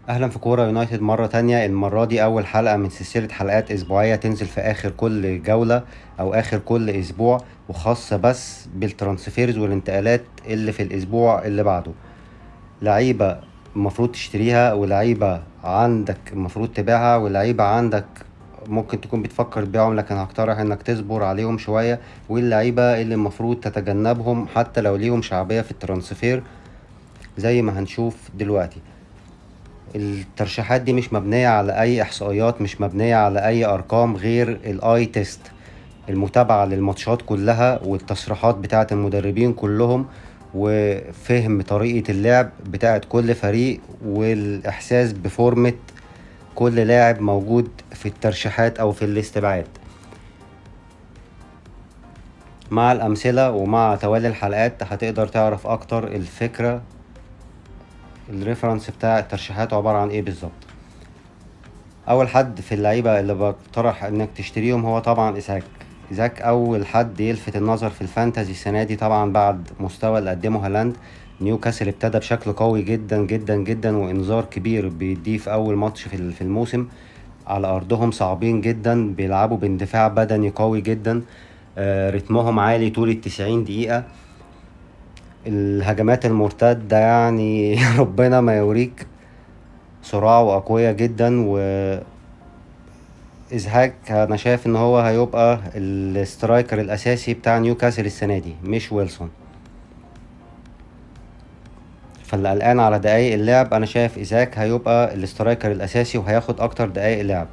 اهلا في كورة يونايتد مرة تانية. المرة دي اول حلقة من سلسلة حلقات اسبوعية تنزل في اخر كل جولة او اخر كل اسبوع، وخاصة بس بالترانسفيرز والانتقالات اللي في الاسبوع اللي بعده. لعيبة المفروض تشتريها، ولعيبة عندك المفروض تبيعها، ولعيبة عندك ممكن تكون بتفكر تبيعهم لكن هقترح انك تصبر عليهم شوية، واللعيبة اللي المفروض تتجنبهم حتى لو ليهم شعبية في الترانسفير زي ما هنشوف دلوقتي. الترشيحات دي مش مبنية على أي إحصائيات، مش مبنية على أي أرقام غير الآي تيست، المتابعة للماتشات كلها والتصريحات بتاعة المدربين كلهم، وفهم طريقة اللعب بتاعة كل فريق، والإحساس بفورمة كل لاعب موجود في الترشيحات أو في الاستبعاد. مع الأمثلة ومع توالي الحلقات هتقدر تعرف أكتر الفكرة، الريفرنس بتاع الترشيحات عبارة عن إيه بالظبط. اول حد في اللعيبه اللي بقترح انك تشتريهم هو طبعا إيزاك اول حد يلفت النظر في الفانتازي السنه دي، طبعا بعد مستوى اللي قدمه هالاند. نيوكاسل ابتدى بشكل قوي جدا جدا جدا، وانذار كبير بيديه في اول ماتش في الموسم. على ارضهم صعبين جدا، بيلعبوا باندفاع بدني قوي جدا، رتمهم عالي طول ال90 دقيقة. الهجمات المرتدة يعني ربنا ما يوريك، سرعة وأقوياء جدا. إزهاك أنا شايف إن هو هيبقى الاسترايكر الأساسي بتاع نيوكاسل السنة دي مش ويلسون. فاللي قلقان على دقايق اللعب أنا شايف إيزاك هيبقى الاسترايكر الأساسي وهياخد أكتر دقايق لعب.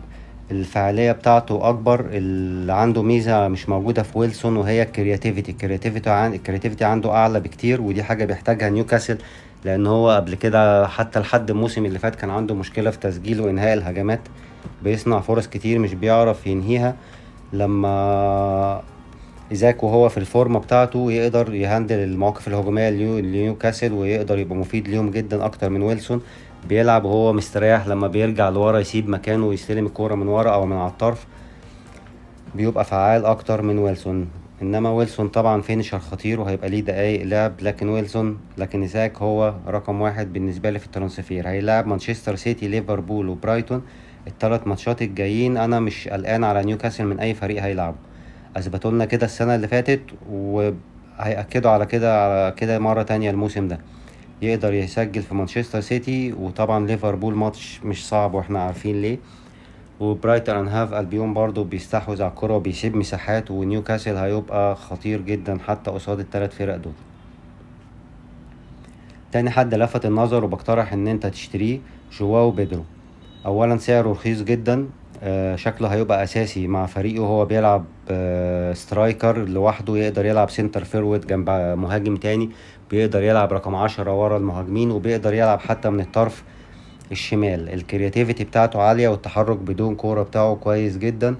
الفعالية بتاعته أكبر، اللي عنده ميزة مش موجودة في ويلسون وهي الكرياتيفيتي عنده أعلى بكتير، ودي حاجة بيحتاجها نيوكاسل، لأن هو قبل كده حتى لحد الموسم اللي فات كان عنده مشكلة في تسجيل وإنهاء الهجمات، بيصنع فرص كتير مش بيعرف ينهيها. لما إيزاك وهو في الفورمة بتاعته يقدر يهندل المواقف الهجومية لنيوكاسل، ويقدر يبقى مفيد ليهم جدا أكتر من ويلسون. بيلعب وهو مستريح، لما بيرجع لورا يسيب مكانه ويستلم الكورة من ورا أو من على الطرف بيبقى فعال أكتر من ويلسون. إنما ويلسون طبعا فينيشر خطير وهيبقى ليه دقايق لعب، لكن إيزاك هو رقم واحد بالنسبة لي في الترانسفير. هيلاعب مانشستر سيتي، ليفربول، وبرايتون. الثلاث ماتشات الجايين أنا مش قلقان على نيوكاسل من أي فريق هيلعبه، اثبتوا لنا كده السنه اللي فاتت وهيأكدوا على كده مره تانية الموسم ده. يقدر يسجل في مانشستر سيتي، وطبعا ليفربول ماتش مش صعب واحنا عارفين ليه، وبرايتون اند هاف البيون برضو بيستحوذ على الكرة وبيسيب مساحات، ونيوكاسل هيبقى خطير جدا حتى قصاد الثلاث فرق دول. تاني حد لفت النظر وبقترح ان انت تشتريه جواو بيدرو. اولا سعره رخيص جدا، شكله هيبقى اساسي مع فريقه. هو بيلعب سترايكر لوحده، يقدر يلعب سنتر فيرود جنب مهاجم تاني، بيقدر يلعب رقم 10 ورا المهاجمين، وبيقدر يلعب حتى من الطرف الشمال. الكرياتيفيتي بتاعته عالية، والتحرك بدون كورة بتاعه كويس جدا.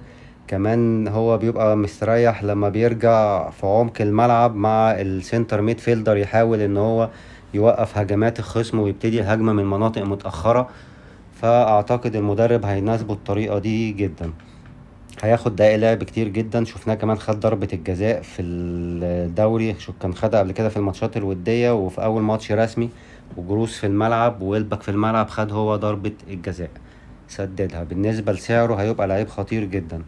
كمان هو بيبقى مستريح لما بيرجع في عمق الملعب مع السنتر ميد فيلدر، يحاول ان هو يوقف هجمات الخصم ويبتدي الهجمة من مناطق متأخرة. فاعتقد المدرب هيناسبه الطريقة دي جدا. هياخد دقايق لعب كتير جدا، شفناه كمان خد ضربة الجزاء في الدوري، شو كان خدها قبل كده في الماتشات الودية وفي أول ماتش رسمي، وجروس في الملعب وويلبك في الملعب خد هو ضربة الجزاء سددها. بالنسبة لسعره هيبقى لعيب خطير جدا.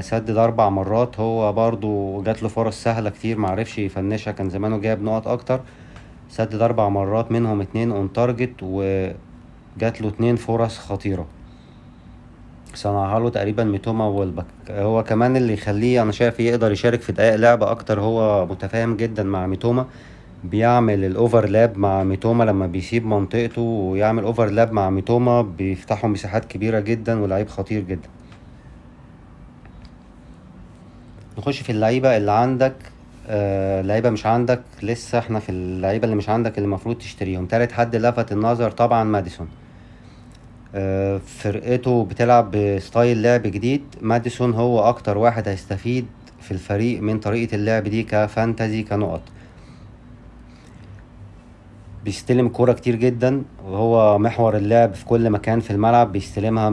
سدد 4 مرات، هو برضو جاتله فرص سهلة كتير معرفش يفنشها، كان زمانه جايب نقط أكتر. سدد 4 مرات منهم 2 اون تارجت، وجاتله 2 فرص خطيرة صنعها له تقريبا ميتوما وولبك. هو كمان اللي يخليه انا شايف يقدر يشارك في دقائق لعبة اكتر، هو متفاهم جدا مع ميتوما، بيعمل الاوفرلاب مع ميتوما لما بيسيب منطقته ويعمل اوفرلاب مع ميتوما بيفتحوا مساحات كبيرة جدا، ولعيب خطير جدا. نخش في اللعيبة اللي عندك. لعيبة مش عندك لسه، احنا في اللعيبة اللي مش عندك اللي المفروض تشتريهم. تالت حد لفت النظر طبعا ماديسون. فرقته بتلعب بستايل لعب جديد. ماديسون هو اكتر واحد هيستفيد في الفريق من طريقة اللعب دي كفانتزي كنقط. بيستلم كورة كتير جدا، وهو محور اللعب في كل مكان في الملعب. بيستلمها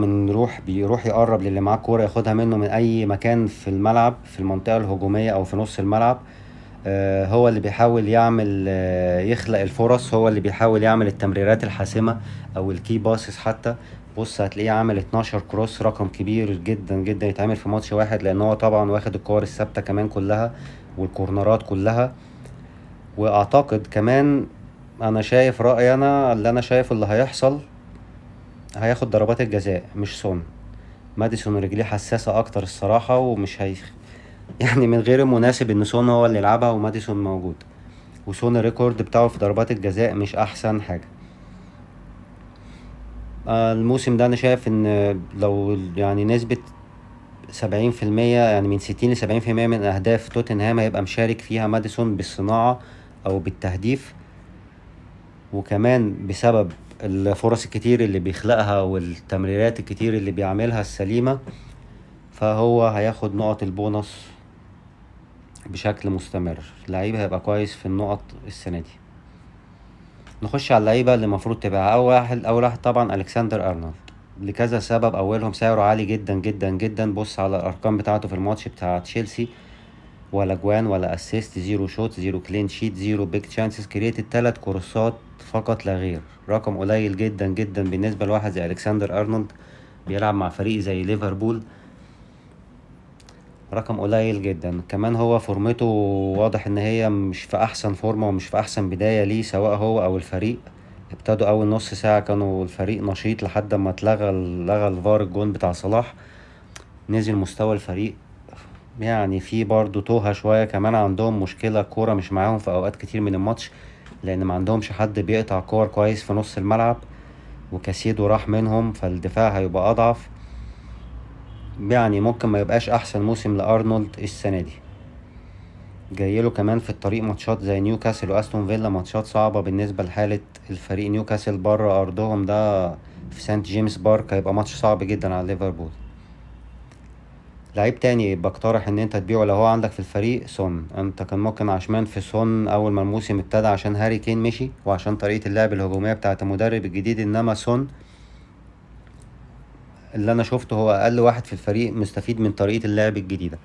بيروح يقرب للي معاه كورة، ياخدها منه من اي مكان في الملعب في المنطقة الهجومية او في نص الملعب. هو اللي بيحاول يعمل يخلق الفرص، هو اللي بيحاول يعمل التمريرات الحاسمة او الكي باسز حتى. بص هتلاقيه عامل 12 كروس، رقم كبير جدا جدا يتعمل في ماتش واحد، لان هو طبعا واخد الكور الثابتة كمان كلها والكورنرات كلها. واعتقد كمان، انا شايف رأيي انا اللي انا شايف اللي هيحصل، هياخد ضربات الجزاء مش سون. ماديسون رجليه حساسة اكتر الصراحة، ومش هي يعني من غير المناسب ان سون هو اللي يلعبها وماديسون موجود. وسون الريكورد بتاعه في ضربات الجزاء مش احسن حاجة. الموسم ده انا شايف ان لو يعني نسبة 70%، يعني من 60 ل70% من اهداف توتنهام هيبقى مشارك فيها ماديسون بالصناعة او بالتهديف. وكمان بسبب الفرص الكتير اللي بيخلقها والتمريرات الكتير اللي بيعملها السليمة، فهو هياخد نقط البونص بشكل مستمر. لعيب هيبقى كويس في النقط السنة دي. نخش على اللعيبة اللي المفروض تبقى أول واحد طبعا ألكسندر أرنولد، لكذا سبب. أولهم سعره عالي جدا جدا جدا. بص على الأرقام بتاعته في الماتش بتاع تشيلسي: ولا جوان ولا اسيست، زيرو شوت، زيرو كلين شيت، زيرو بيج تشانسز كريتد، 3 كورسات فقط لا غير. رقم قليل جدا جدا بالنسبة لواحد زي ألكسندر أرنولد بيلعب مع فريق زي ليفربول. رقم قليل جدا. كمان هو فورمته واضح ان هي مش في احسن فورمة ومش في احسن بداية ليه، سواء هو او الفريق. ابتدوا اول نص ساعة كانوا الفريق نشيط لحد ما لغى الفار الجون بتاع صلاح. نزل مستوى الفريق، يعني في برضو توهة شوية. كمان عندهم مشكلة كورة مش معاهم في اوقات كتير من الماتش، لان ما عندهمش حد بيقطع كور كويس في نص الملعب. وكاسيدو راح منهم، فالدفاع هيبقى اضعف. يعني ممكن ما يبقاش احسن موسم لارنولد السنة دي. جايله كمان في الطريق ماتشات زي نيوكاسل واستون فيلا، ماتشات صعبة بالنسبة لحالة الفريق. نيوكاسل بره ارضهم ده في سانت جيمس بارك، هيبقى ماتش صعب جدا على ليفربول. لعيب تاني بقترح ان انت تبيعه لو هو عندك في الفريق: سون. انت كان ممكن عشمان في سون اول ما الموسم ابتدى، عشان هاري كين مشي وعشان طريقة اللعب الهجومية بتاعة المدرب الجديد. انما سون اللي انا شفته هو اقل واحد في الفريق مستفيد من طريقة اللعب الجديدة.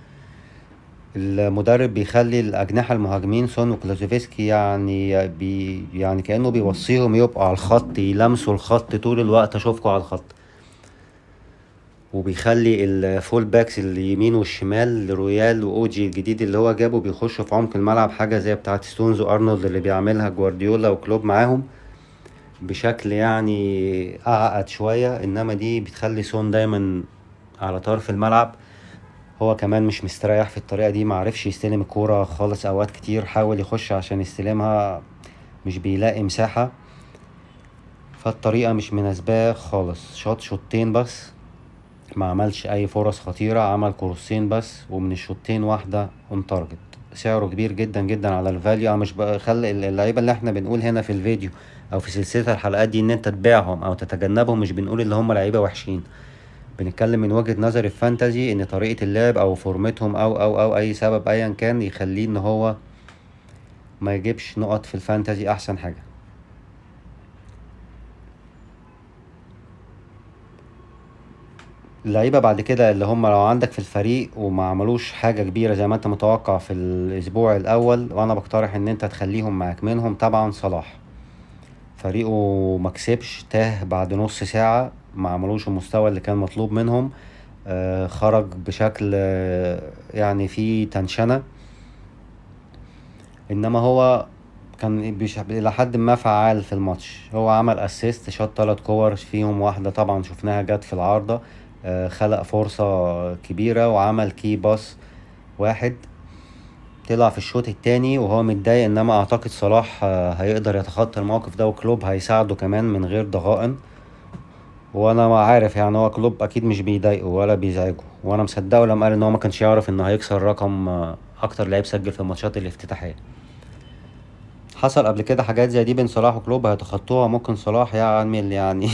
المدرب بيخلي الأجنحة المهاجمين سون وكلوزوفسكي يعني كأنه بيوصيهم يبقوا على الخط، يلمسوا الخط طول الوقت، أشوفكوا على الخط. وبيخلي الفول باكس اليمين والشمال رويال وأوجي الجديد اللي هو جابه بيخشوا في عمق الملعب، حاجة زي بتاعة ستونز وأرنولد اللي بيعملها جوارديولا وكلوب معاهم، بشكل يعني أعقد شوية. إنما دي بتخلي سون دايما على طرف الملعب. هو كمان مش مستريح في الطريقة دي، معرفش يستلم الكورة خالص. اوقات كتير حاول يخش عشان يستلمها مش بيلاقي مساحة، فالطريقة مش مناسباه خالص. شاط شوطين بس، ما عملش اي فرص خطيرة، عمل كروسين بس، ومن الشوطين واحدة اون تارجت. سعره كبير جدا جدا على الفاليو. انا مش بخلي اللعيبة اللي احنا بنقول هنا في الفيديو او في سلسلة الحلقات دي ان انت تبيعهم او تتجنبهم، مش بنقول اللي هم لعيبة وحشين. بنتكلم من وجهة نظر الفانتازي، ان طريقة اللعب او فورمتهم او اي سبب ايا كان يخليه ان هو ما يجيبش نقط في الفانتازي احسن حاجة. اللعيبة بعد كده اللي هم لو عندك في الفريق وما عملوش حاجة كبيرة زي ما انت متوقع في الاسبوع الاول، وانا بقترح ان انت تخليهم معاك. منهم طبعا صلاح، فريقه مكسبش، تاه بعد نص ساعة، ما عملوش المستوى اللي كان مطلوب منهم. خرج بشكل يعني فيه تنشنة. انما هو كان الى حد ما فعال في الماتش. هو عمل اسيست، شاط 3 كور فيهم واحدة طبعا شفناها جت في العارضة. خلق فرصة كبيرة وعمل كي باس واحد. طلع في الشوط التاني وهو متضايق، انما اعتقد صلاح هيقدر يتخطى الموقف ده، وكلوب هيساعده كمان من غير ضغائن. وانا ما عارف يعني هو كلوب اكيد مش بيضايقه ولا بيزعجه، وانا مصدقه لما قال ان هو ما كانش يعرف انه هيكسر رقم اكتر لعيب سجل في الماتشات الافتتاحية. حصل قبل كده حاجات زي دي بين صلاح وكلوب هيتخطوها. ممكن صلاح يعمل يعني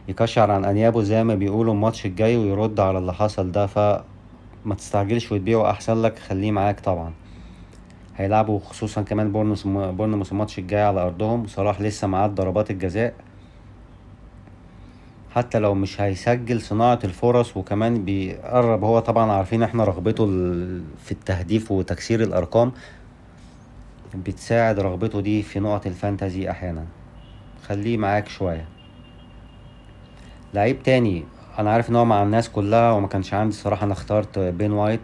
يكشر عن انيابه زي ما بيقولوا الماتش الجاي ويرد على اللي حصل ده. فما تستعجلش وتبيعه، احسن لك خليه معاك طبعا. هيلعبوا خصوصا كمان بورنموث الماتش الجاي على ارضهم. صلاح لسه معاه ضربات الجزاء، حتى لو مش هيسجل صناعة الفرص. وكمان بيقرب، هو طبعا عارفين احنا رغبته في التهديف وتكسير الارقام. بتساعد رغبته دي في نقط الفانتازي احيانا، خليه معاك شوية. لعيب تاني انا عارف ان هو مع الناس كلها وما كانش عندي صراحة، انا اخترت بين وايت.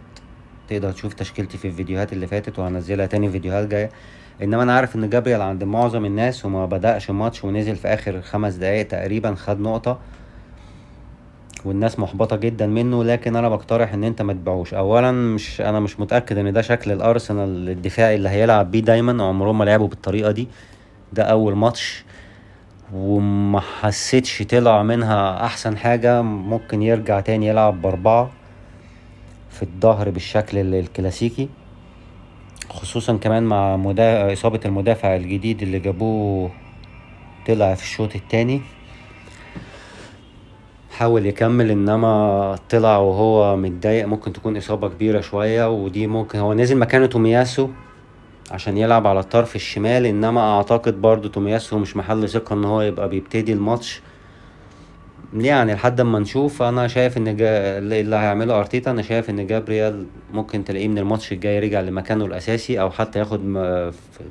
تقدر تشوف تشكيلتي في الفيديوهات اللي فاتت وهنزلها تاني في فيديوهات جاية. انما انا عارف ان جابريال عند معظم الناس وما بدأش ماتش ونزل في اخر 5 دقايق تقريبا خد نقطة، والناس محبطة جدا منه. لكن انا بقترح ان انت ما تبيعوش. اولا انا مش متأكد ان ده شكل الارسنال الدفاعي اللي هيلعب بيه دايما، عمرهم ما لعبوا بالطريقة دي. ده اول ماتش وما حسيتش طلع منها احسن حاجة. ممكن يرجع تاني يلعب ب4 في الظهر بالشكل الكلاسيكي، خصوصا كمان مع اصابة المدافع الجديد اللي جابوه طلع في الشوط التاني. حاول يكمل انما طلع وهو متضايق، ممكن تكون اصابة كبيرة شوية، ودي ممكن هو نزل مكانه تومياسو عشان يلعب على الطرف الشمال. انما اعتقد برضو تومياسو مش محل ثقة ان هو يبقى بيبتدي الماتش يعني لحد ما نشوف. انا شايف ان اللي هيعمله ارتيتا، انا شايف ان جابريال ممكن تلاقيه من الماتش الجاي رجع لمكانه الاساسي، او حتى ياخد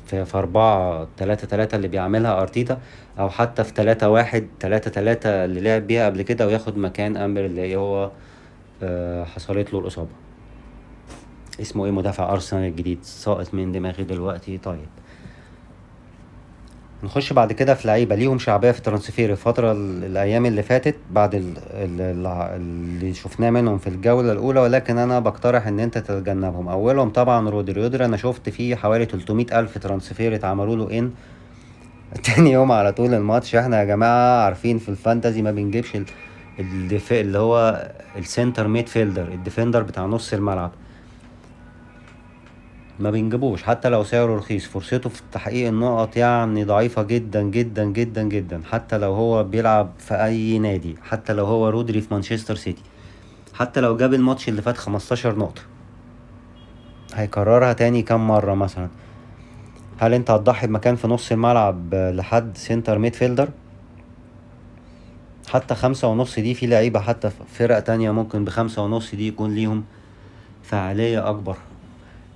في 4-3-3 اللي بيعملها ارتيتا، او حتى في 3-1-3-3 اللي لعب بيها قبل كده، وياخد مكان امبر اللي هو حصلت له الاصابة. اسمه ايه مدافع ارسنال الجديد؟ ساقط من دماغي دلوقتي. طيب نخش بعد كده في لعيبه ليهم شعبيه في الترانسفير الفتره الايام اللي فاتت بعد اللي شفناه منهم في الجوله الاولى، ولكن انا بقترح ان انت تتجنبهم. اولهم طبعا رودري. انا شفت فيه حوالي 300 الف ترانسفير اتعملوا له تاني يوم على طول الماتش. احنا يا جماعه عارفين في الفانتازي ما بنجيبش الدفاع اللي هو السنتر ميد فيلدر، الديفندر بتاع نص الملعب، ما بنجيبوش حتى لو سعره رخيص. فرصته في تحقيق النقط يعني ضعيفة جدا جدا جدا جدا، حتى لو هو بيلعب في اي نادي، حتى لو هو رودري في مانشستر سيتي، حتى لو جاب الماتش اللي فات 15 نقطة هيكررها تاني كام مرة مثلا. هل انت هتضحي بمكان في نص الملعب لحد سنتر ميد فيلدر؟ حتى 5.5 دي في لعيبة حتى في فرق تانية ممكن ب5.5 دي يكون ليهم فعالية اكبر.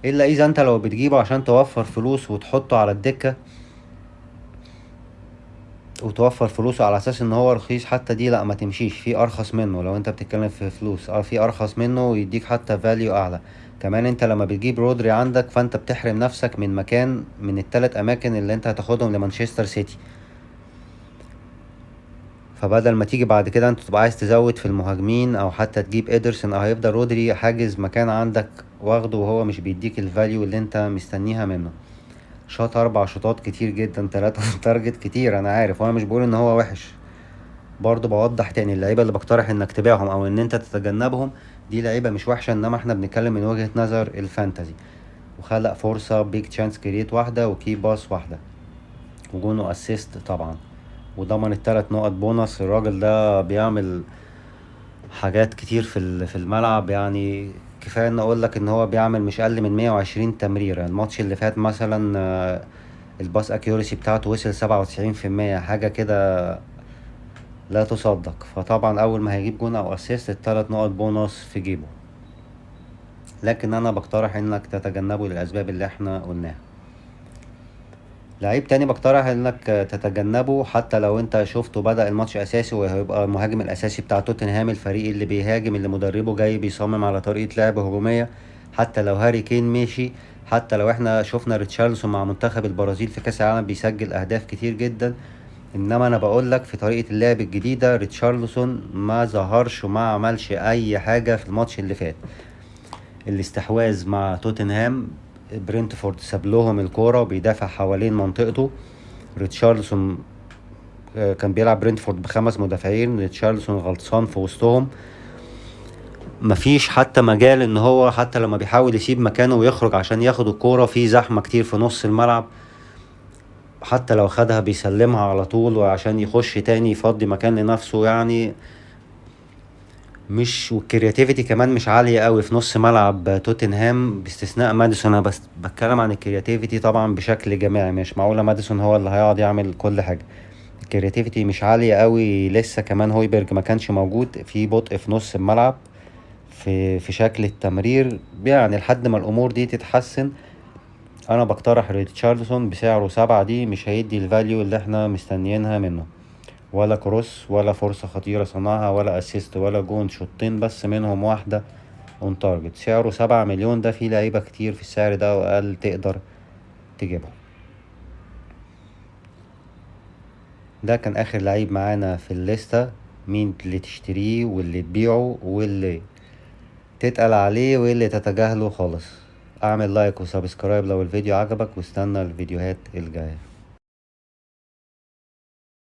الا اذا انت لو بتجيبه عشان توفر فلوس وتحطه على الدكة وتوفر فلوسه على اساس ان هو رخيص، حتى دي لا ما تمشيش. في ارخص منه لو انت بتتكلم في فلوس، في ارخص منه ويديك حتى فاليو اعلى. كمان انت لما بتجيب رودري عندك فانت بتحرم نفسك من مكان من ال3 اماكن اللي انت هتاخدهم لمانشستر سيتي. فبدل ما تيجي بعد كده انت تبقى عايز تزود في المهاجمين او حتى تجيب ادرسون، او هيفضل رودري حاجز مكان عندك واخده وهو مش بيديك الفاليو اللي انت مستنيها منه. شاط 4 شوطات كتير جدا، 3 تارجت كتير انا عارف، وانا مش بقول ان هو وحش. برضو بوضح تاني اللعيبه اللي بقترح انك تبيعهم او ان انت تتجنبهم دي لعيبه مش وحشه، انما احنا بنتكلم من وجهه نظر الفانتازي. وخلق فرصه بيج تشانس كريت واحده وكي باس واحده وجونه اسيست طبعا، وضمن ال3 نقط بونص. الراجل ده بيعمل حاجات كتير في الملعب يعني. كفايه ان اقول لك ان هو بيعمل مش اقل من 120 تمريره. الماتش اللي فات مثلا الباس اكيوريسي بتاعته وصل 97%، حاجه كده لا تصدق. فطبعا اول ما هيجيب جون او اسيست ال3 نقط بونص في جيبه. لكن انا بقترح انك تتجنبه للاسباب اللي احنا قلناها. لعيب تاني بقترح انك تتجنبه حتى لو انت شفته بدأ الماتش اساسي وهيبقى المهاجم الاساسي بتاع توتنهام، الفريق اللي بيهاجم اللي مدربه جاي بيصمم على طريقة لعب هجومية. حتى لو هاري كين مشي، حتى لو احنا شفنا ريتشارلسون مع منتخب البرازيل في كاس العالم بيسجل اهداف كتير جدا، انما انا بقول لك في طريقة اللعب الجديدة ريتشارلسون ما ظهرش وما عملش اي حاجة في الماتش اللي فات. الاستحواذ مع توتنهام، برينتفورد ساب لهم الكورة وبيدافع حوالين منطقته. ريتشارلسون كان بيلعب برينتفورد ب5 مدافعين، ريتشارلسون غلطان في وسطهم. مفيش حتى مجال ان هو حتى لما بيحاول يسيب مكانه ويخرج عشان ياخد الكورة في زحمة كتير في نص الملعب، حتى لو خدها بيسلمها على طول وعشان يخش تاني يفضي مكان لنفسه يعني. مش والكرياتيفيتي كمان مش عالية قوي في نص ملعب توتنهام باستثناء ماديسون. انا بس بتكلم عن الكرياتيفيتي طبعا بشكل جماعي، مش معقولة ماديسون هو اللي هيقعد يعمل كل حاجة. الكرياتيفيتي مش عالية قوي لسه. كمان هويبرج ما كانش موجود، في بطء في نص الملعب في شكل التمرير يعني. لحد ما الامور دي تتحسن انا بقترح ريتشاردسون بسعره 7 دي مش هيدي الفاليو اللي احنا مستنيينها منه، ولا كروس ولا فرصة خطيرة صنعها ولا اسيست ولا جون، شوطين بس منهم واحدة اون تارجت. سعره 7 مليون، ده فيه لعيبة كتير في السعر ده واقل تقدر تجيبها. ده كان اخر لعيب معانا في الليستة، مين اللي تشتريه واللي تبيعه واللي تتقل عليه واللي تتجاهله خالص. اعمل لايك وسبسكرايب لو الفيديو عجبك، واستنى الفيديوهات الجاية.